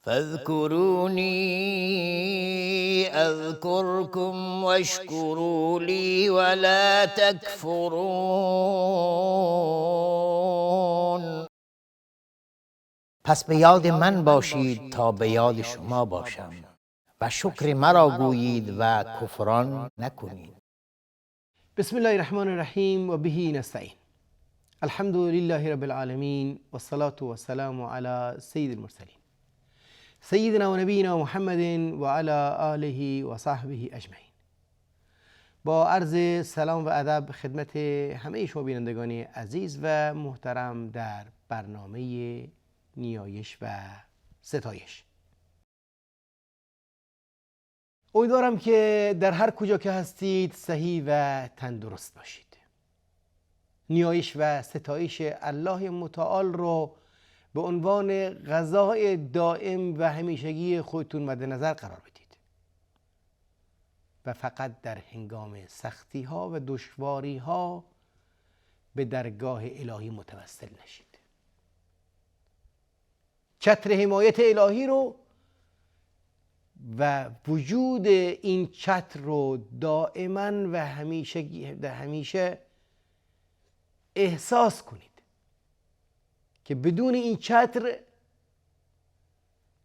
فاذكروني اذكركم واشکروا لی ولا تکفرون. پس به یاد من باشید تا به یاد شما باشم و شکر مرا گویید و کفران نکنید. بسم الله الرحمن الرحیم و به نستعین. الحمد لله رب العالمین و الصلاة و السلام علی سید المرسلین سیدنا و نبینا محمد و علی آله و صحبه اجمعین. با عرض سلام و ادب خدمت همه شما بینندگان عزیز و محترم در برنامه نیایش و ستایش. امیدوارم که در هر کجا که هستید صحیح و تندرست باشید. نیایش و ستایش الله متعال رو به عنوان غذای دائم و همیشگی خودتون مد نظر قرار بدید و فقط در هنگام سختی ها و دشواری ها به درگاه الهی متوسل نشید. چتر حمایت الهی رو و وجود این چتر رو دائما و همیشه احساس کنید که بدون این چتر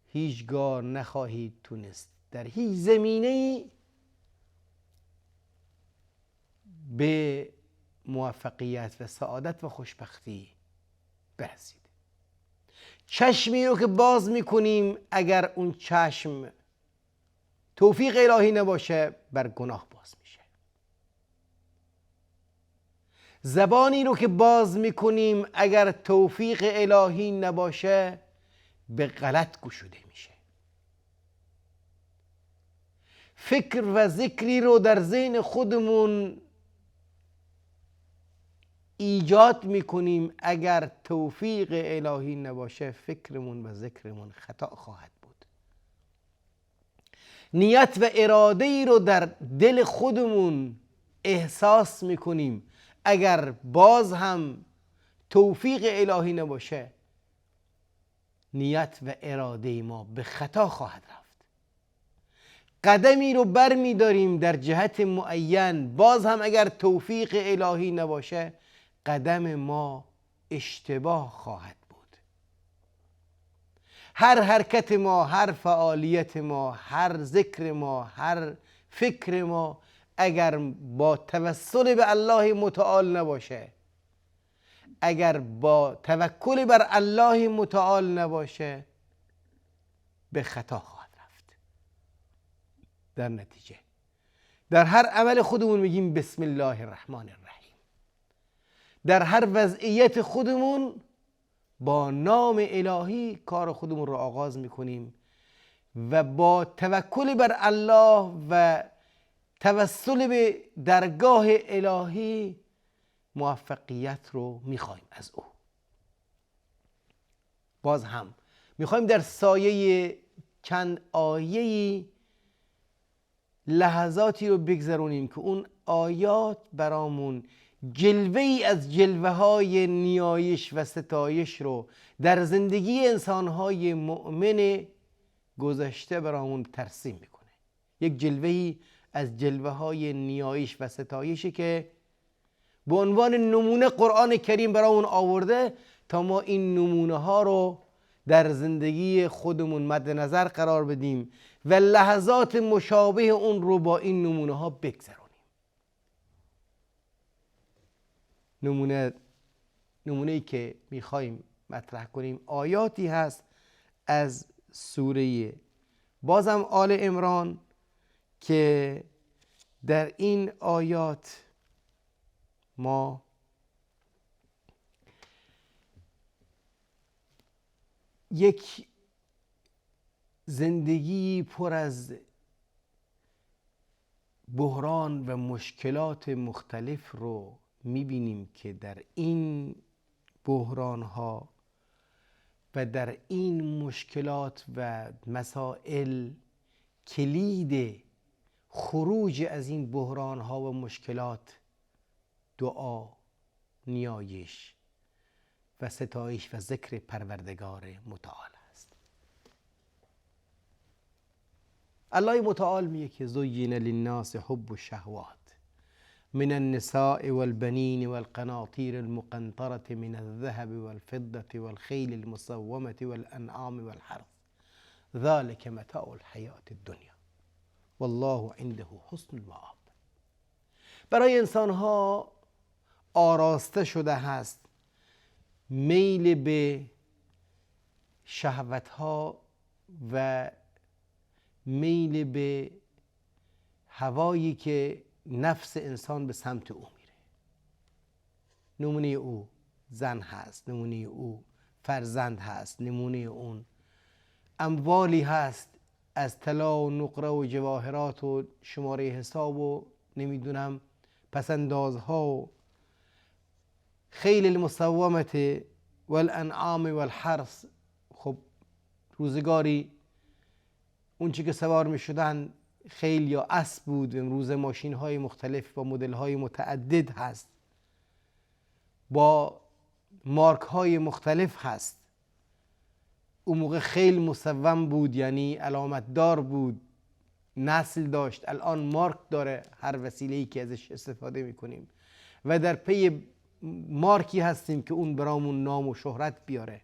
هیچگاه نخواهید تونست در هیچ زمینه‌ای به موفقیت و سعادت و خوشبختی برسید. چشمی رو که باز میکنیم اگر اون چشم توفیق الهی نباشه بر گناه باز میشه. زبانی رو که باز میکنیم اگر توفیق الهی نباشه به غلط گشوده میشه. فکر و ذکری رو در ذهن خودمون ایجاد میکنیم اگر توفیق الهی نباشه فکرمون و ذکرمون خطا خواهد بود. نیت و اراده ای رو در دل خودمون احساس میکنیم اگر باز هم توفیق الهی نباشه نیت و اراده ما به خطا خواهد رفت. قدمی رو بر می داریم در جهت معین، باز هم اگر توفیق الهی نباشه قدم ما اشتباه خواهد بود. هر حرکت ما، هر فعالیت ما، هر ذکر ما، هر فکر ما اگر با توسل به الله متعال نباشه، اگر با توکل بر الله متعال نباشه به خطا خواهد رفت. در نتیجه در هر عمل خودمون میگیم بسم الله الرحمن الرحیم. در هر وضعیت خودمون با نام الهی کار خودمون رو آغاز میکنیم و با توکل بر الله و توسل به درگاه الهی موفقیت رو میخوایم از او. باز هم میخوایم در سایه چند آیه‌ای لحظاتی رو بگذرونیم که اون آیات برامون جلوه‌ای از جلوه‌های نیایش و ستایش رو در زندگی انسان‌های مؤمن گذشته برامون ترسیم میکنه. یک جلوه‌ای از جلوه‌های نیایش و ستایشی که به عنوان نمونه قرآن کریم برامون آورده تا ما این نمونه ها رو در زندگی خودمون مد نظر قرار بدیم و لحظات مشابه اون رو با این نمونه ها بگذرونیم. نمونه‌ای که میخوایم مطرح کنیم آیاتی هست از سوره بازم آل عمران که در این آیات ما یک زندگی پر از بحران و مشکلات مختلف رو میبینیم که در این بحران ها و در این مشکلات و مسائل کلید خروج از این بحران ها و مشکلات دعا، نیایش و ستایش و ذکر پروردگار متعال است. الله متعال میگه که زین للناس حب الشهوات من النساء والبنين والقناطير المقنطرة من الذهب والفضة والخيل المسومة والأنعام والحرث ذلك متاع الحیاة الدنیا والله عنده حسن المآب. برای انسان ها آراسته شده هست میل به شهوت ها و میل به هوایی که نفس انسان به سمت او میره. نمونه او زن هست، نمونه او فرزند هست، نمونه اون اموالی هست از طلا و نقره و جواهرات و شماره حساب و نمیدونم پسندازها و خیل المسومت والانعام والحرث. خب روزگاری اون چی که سوار می شدن خیل یا اسب بود، امروز ماشین های مختلف با مدل های متعدد هست، با مارک های مختلف هست. اون موقع خیل مسوم بود، یعنی علامت دار بود، نسل داشت. الان مارک داره هر وسیله‌ای که ازش استفاده میکنیم و در پی مارکی هستیم که اون برامون نام و شهرت بیاره.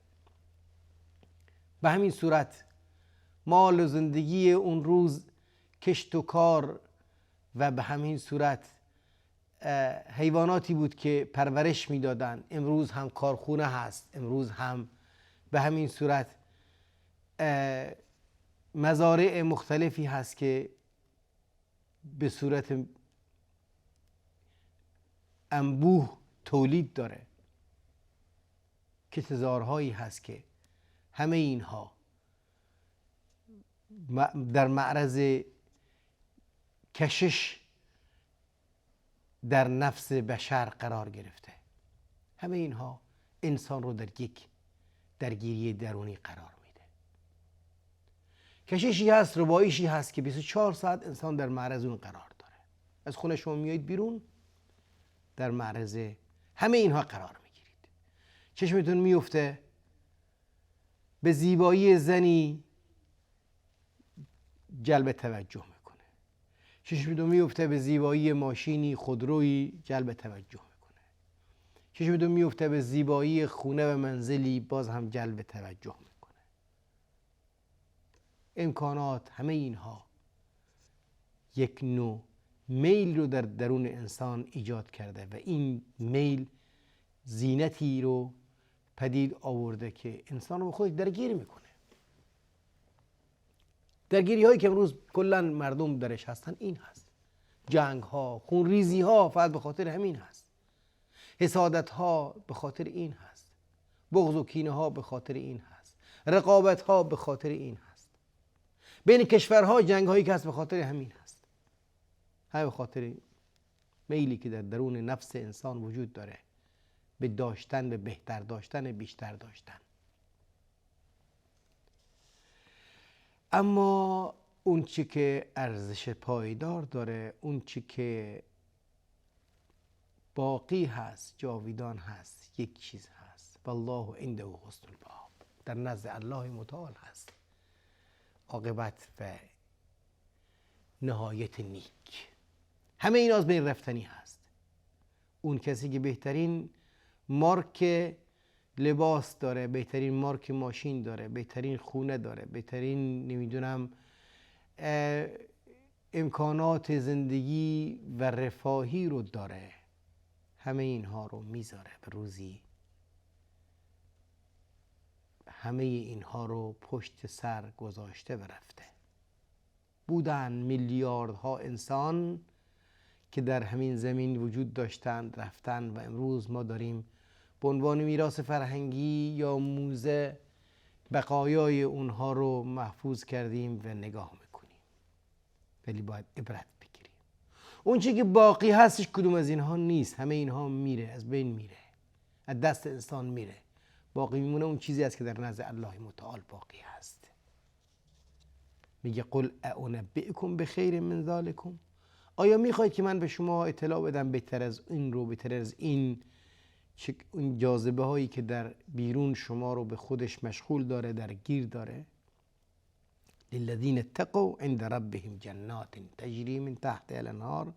به همین صورت مال و زندگی اون روز کشت و کار و به همین صورت حیواناتی بود که پرورش میدادن. امروز هم کارخونه هست، امروز هم به همین صورت مزارع مختلفی هست که به صورت انبوه تولید داره. کشتزارهایی هست که همه اینها در معرض کشش در نفس بشر قرار گرفته. همه اینها انسان رو در یک درگیری درونی قرار میده. کششی هست، ربایشی هست که 24 ساعت انسان در معرض اون قرار داره. از خونه شما میایید بیرون در معرض همه اینها قرار میگیرید. چشمتون میفته به زیبایی زنی جلب توجه میکنه، چشمتون میفته به زیبایی ماشینی خودرویی جلب توجه میکنه، چشمتون میفته به زیبایی خونه و منزلی باز هم جلب توجه میکنه. امکانات همه اینها یک نوع میل رو در درون انسان ایجاد کرده و این میل زینتی رو پدید آورده که انسان رو به خودش درگیر میکنه. درگیری هایی که امروز کلا مردم درش هستن این هست. جنگ ها، خونریزی ها فقط به خاطر همین هست. حسادت ها به خاطر این هست. بغض و کینه ها به خاطر این هست. رقابت ها به خاطر این هست. بین کشورها جنگ هایی که هست به خاطر همین هست. همه به خاطر میلی که در درون نفس انسان وجود داره به داشتن، به بهتر داشتن، بیشتر داشتن. اما اون چی که ارزش پایدار داره، اون چی که باقی هست، جاویدان هست، یک چیز هست. والله عنده حسن المآب. در نزد الله متعال هست عاقبت و نهایت نیک. همه این از بین رفتنی هست. اون کسی که بهترین مارک لباس داره، بهترین مارک ماشین داره، بهترین خونه داره، بهترین نمیدونم امکانات زندگی و رفاهی رو داره، همه اینها رو میذاره به روزی، همه اینها رو پشت سر گذاشته و رفته. بودن میلیاردها انسان که در همین زمین وجود داشتند، رفتن و امروز ما داریم به عنوان میراث فرهنگی یا موزه بقایای اونها رو محفوظ کردیم و نگاه میکنیم. ولی باید عبرت بگیریم. اون چیزی که باقی هستش کدوم از اینها نیست. همه اینها میره، از بین میره، از دست انسان میره. باقی میمونه اون چیزی است که در نزد الله متعال باقی هست. میگه قل اعنبئکم بخیر من ذالکم. آیا میخواید که من به شما اطلاع بدم بهتر از این رو، بهتر از این جاذبه هایی که در بیرون شما رو به خودش مشغول داره، در گیر داره؟ للذین اتقوا عند ربهم جنات تجری من تحت الانهار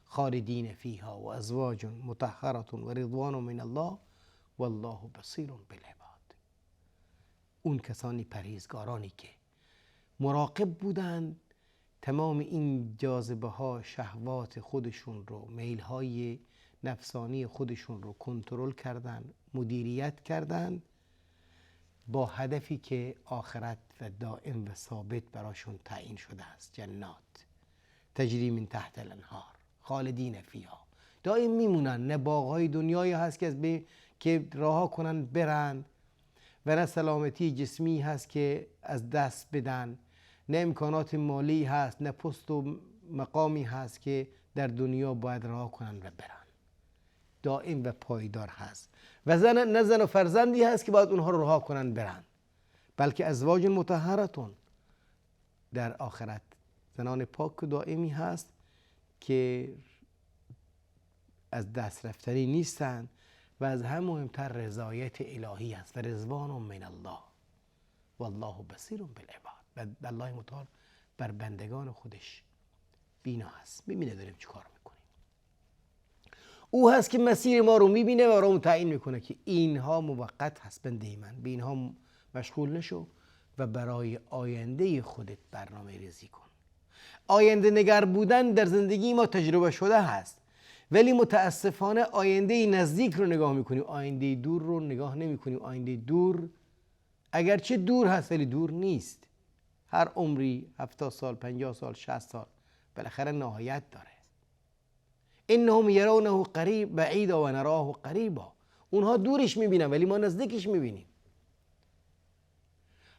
خالدین فیها و ازواج مطهرة و رضوان من الله والله بصیر بالعباد. اون کسانی پرهیزگارانی که مراقب بودند تمام این جاذبه ها، شهوات خودشون رو، میل های نفسانی خودشون رو کنترل کردن، مدیریت کردن، با هدفی که آخرت و دائم و ثابت براشون تعیین شده است. جنات تجری من تحت الانهار خالدین فیها، دائم میمونن. نه باغهای دنیایی هست که رها کنن برن، و نه سلامتی جسمی هست که از دست بدن، نه امکانات مالی هست، نه پست و مقامی هست که در دنیا باید رها کنن و برن. دائم و پایدار هست. و نه زن و فرزندی هست که باید اونها رو رها کنن برن، بلکه ازواج مطهرتون در آخرت زنان پاک و دائمی هست که از دست رفتنی نیستن و از هم مهمتر رضایت الهی است و رضوان من الله والله بصیر بالعباد. و الله متعال بر بندگان خودش بینا هست، میبینه داریم چی کار میکنیم. او هست که مسیر ما رو میبینه و رو تعیین میکنه که اینها موقت هست، بنده من به اینها مشغول نشو و برای آینده خودت برنامه ریزی کن. آینده نگر بودن در زندگی ما تجربه شده هست، ولی متاسفانه آینده نزدیک رو نگاه میکنیم، آینده دور رو نگاه نمیکنیم. آینده دور اگرچه دور هست ولی دور نیست. هر عمری 70 سال، 50 سال، 60 سال بالاخره نهایت داره. انهم یرونه قریب بعیدا و نراه قریبا. اونها دورش میبینن ولی ما نزدیکش میبینیم.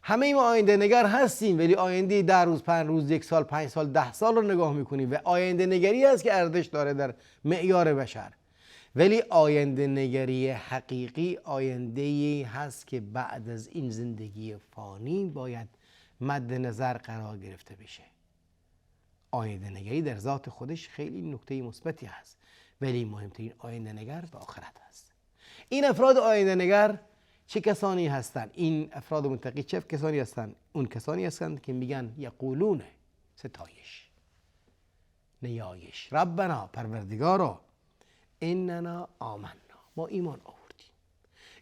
همه ما آینده نگر هستیم ولی آینده 10 روز، 5 روز، 1 سال، 5 سال، 10 سال رو نگاه میکنیم و آینده نگری هست که ارزش داره در معیار بشر. ولی آینده نگری حقیقی آینده هست که بعد از این زندگی فانی باید مد نظر قرار گرفته بشه. آینده نگری در ذات خودش خیلی نکته مثبتی هست، ولی مهمترین آینده نگر به آخرت هست. این افراد آینده نگر چه کسانی هستند؟ این افراد متقی چه کسانی هستند؟ اون کسانی هستند که میگن یقولون، ستایش، نیایش، ربنا، پروردگارا، اننا آمنا، ما ایمان آوردیم.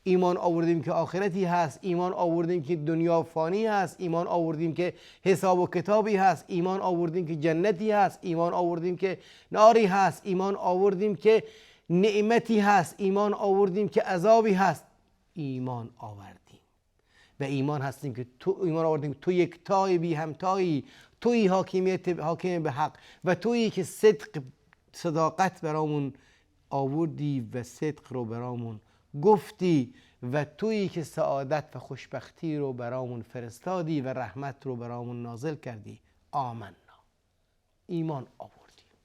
ایمان آوردیم که آخرتی هست، ایمان آوردیم که دنیا فانی هست، ایمان آوردیم که حساب و کتابی هست، ایمان آوردیم که جنتی هست، ایمان آوردیم که ناری هست، ایمان آوردیم که نعمتی هست، ایمان آوردیم که عذابی هست. ایمان آوردیم و ایمان هستیم که ایمان آوردیم تو یکتای بی همتایی، تویی حاکم به حق و تویی که صداقت برامون آوردی و صدق رو برامون گفتی و تویی که سعادت و خوشبختی رو برامون فرستادی و رحمت رو برامون نازل کردی. آمنا، ایمان آوردیم.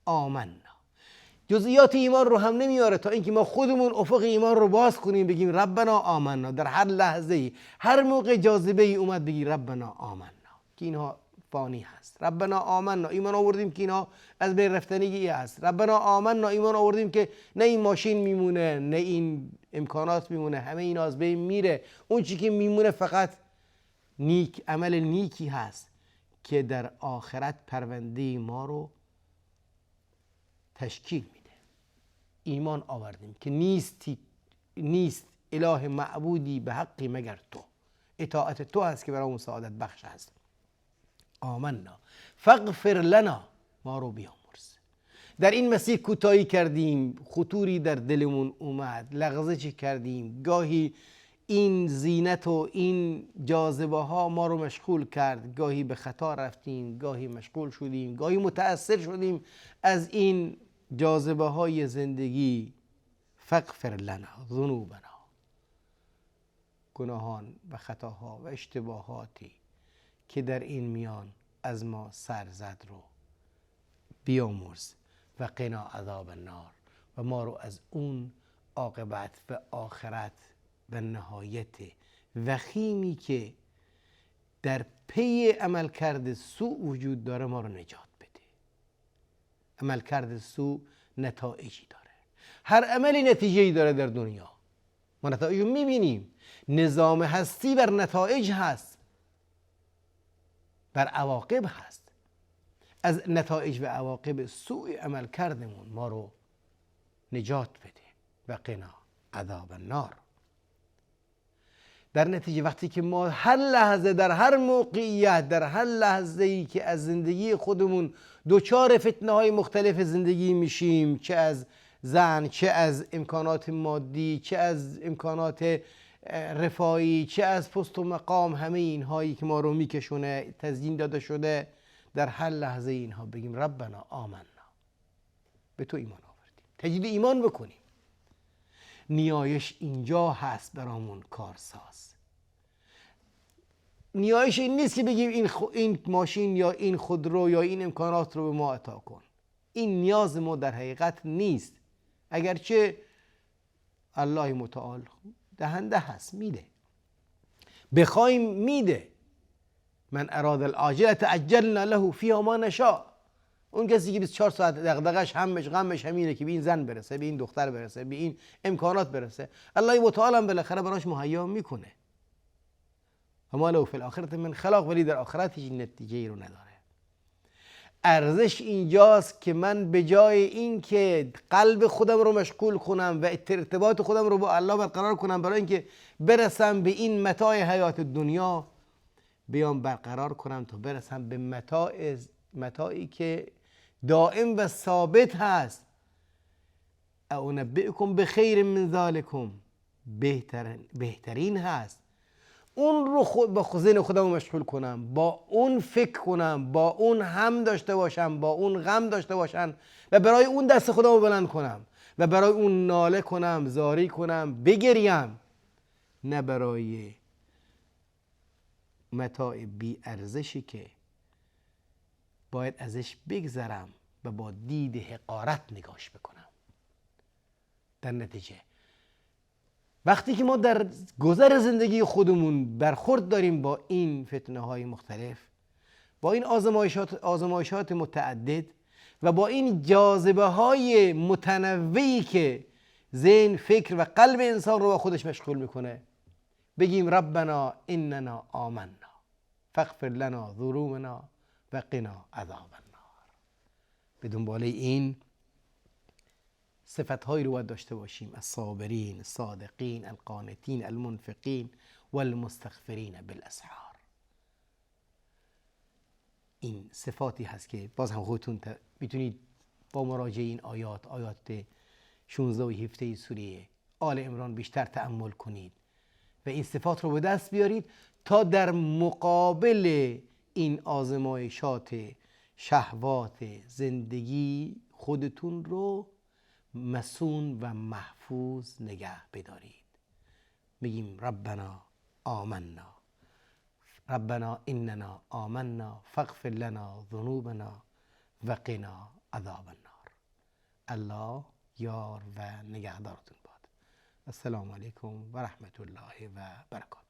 آمنا جزئیات ایمان رو هم نمیاره تا اینکه ما خودمون افق ایمان رو باز کنیم، بگیم ربنا آمنا. در هر لحظه، هر موقع جاذبه ای اومد بگی ربنا آمنا، که اینها فانی هست. ربنا آمنا، ایمان آوردیم که اینها از بین رفتنی هست. ربنا آمنا، ایمان آوردیم که نه این ماشین میمونه، نه این امکانات میمونه، همه اینا از بین میره. اون چی که میمونه فقط نیک، عمل نیکی هست که در آخرت پرونده ما رو تشکیل میده. ایمان آوردیم که نیست اله معبودی به حقی مگر تو، اطاعت تو هست که برامون سعادت بخش هست. آمنا فاغفر لنا، ما رو بیامرز. در این مسیر کوتاهی کردیم، خطوری در دلمون اومد، لغزشی کردیم، گاهی این زینت و این جاذبه ها ما رو مشغول کرد، گاهی به خطا رفتیم، گاهی مشغول شدیم، گاهی متأثر شدیم از این جاذبه های زندگی. فاغفر لنا ذنوبنا، گناهان و خطاها و اشتباهاتی که در این میان از ما سر زد رو بیامرز و قنا عذاب النار، و ما رو از اون عاقبت و آخرت و نهایت وخیمی که در پی عملکرد سوء وجود داره ما رو نجات بده. عملکرد سوء نتایجی داره، هر عملی نتیجه‌ای داره در دنیا، ما نتایج رو میبینیم. نظام هستی بر نتایج هست. بر عواقب هست، از نتایج و عواقب سوء عمل کردمون ما رو نجات بده و قنا عذاب النار. در نتیجه وقتی که ما هر لحظه در هر موقعیت در هر لحظه ای که از زندگی خودمون دوچار فتنه های مختلف زندگی میشیم، چه از زن، چه از امکانات مادی، چه از امکانات رفاهی، چه از پست و مقام، همه اینهایی که ما رو میکشونه تزیین داده شده، در هر لحظه اینها بگیم ربنا آمنا، به تو ایمان آوردیم، تجدید ایمان بکنیم. نیایش اینجا هست برامون کارساز. نیایش این نیست که بگیم این ماشین یا این خودرو یا این امکانات رو به ما عطا کن. این نیاز ما در حقیقت نیست، اگرچه الله متعال دهنده هست، میده، بخوایم میده. من اراد العاجله عجلنا له فیها ما نشاء. اون کسی که 24 ساعت دغدغش همش غمش همینه که به این زن برسه، به این دختر برسه، به این امکانات برسه، الله متعال هم بالاخره براش مهیا میکنه. اما لو فی الاخره من خلاق، ولی در آخرت هیچ نتیجه رو نداره. ارزش اینجاست که من به جای این که قلب خودم رو مشغول کنم و ارتباط خودم رو با الله برقرار کنم برای اینکه برسم به این متاع حیات دنیا، بیام برقرار کنم تا برسم به متاعی که دائم و ثابت هست. اونبئکم بخیر من ذالکم، بهترین هست. اون رو با ذهن خودم مشغول کنم، با اون فکر کنم، با اون هم داشته باشم، با اون غم داشته باشم و برای اون دست خودم رو بلند کنم و برای اون ناله کنم، زاری کنم، بگریم، نه برای متاع بی ارزشی که باید ازش بگذرم و با دید حقارت نگاش بکنم. در نتیجه وقتی که ما در گذر زندگی خودمون برخورد داریم با این فتنه های مختلف، با این آزمایشات متعدد و با این جاذبه های متنوعی که ذهن، فکر و قلب انسان رو با خودش مشغول میکنه، بگیم ربنا اننا آمنا فاغفر لنا ذنوبنا و قنا عذاب النار. به دنباله این صفت‌هایی رو باید داشته باشیم: الصابرین، الصادقین، القانتین، المنفقین و المستغفرین بالاسحار. این صفاتی هست که باز هم خودتون میتونید با مراجعه این آیات 16 و 17 سوره آل عمران بیشتر تأمل کنید و این صفات رو به دست بیارید تا در مقابل این آزمایشات شهوات زندگی خودتون رو مسون و محفوظ نگه بدارید. میگیم ربنا آمنا، ربنا اننا آمنا فاغفر لنا ذنوبنا و قنا عذاب النار. الله یار و نگهدارتون باد. السلام علیکم و رحمت الله و برکاته.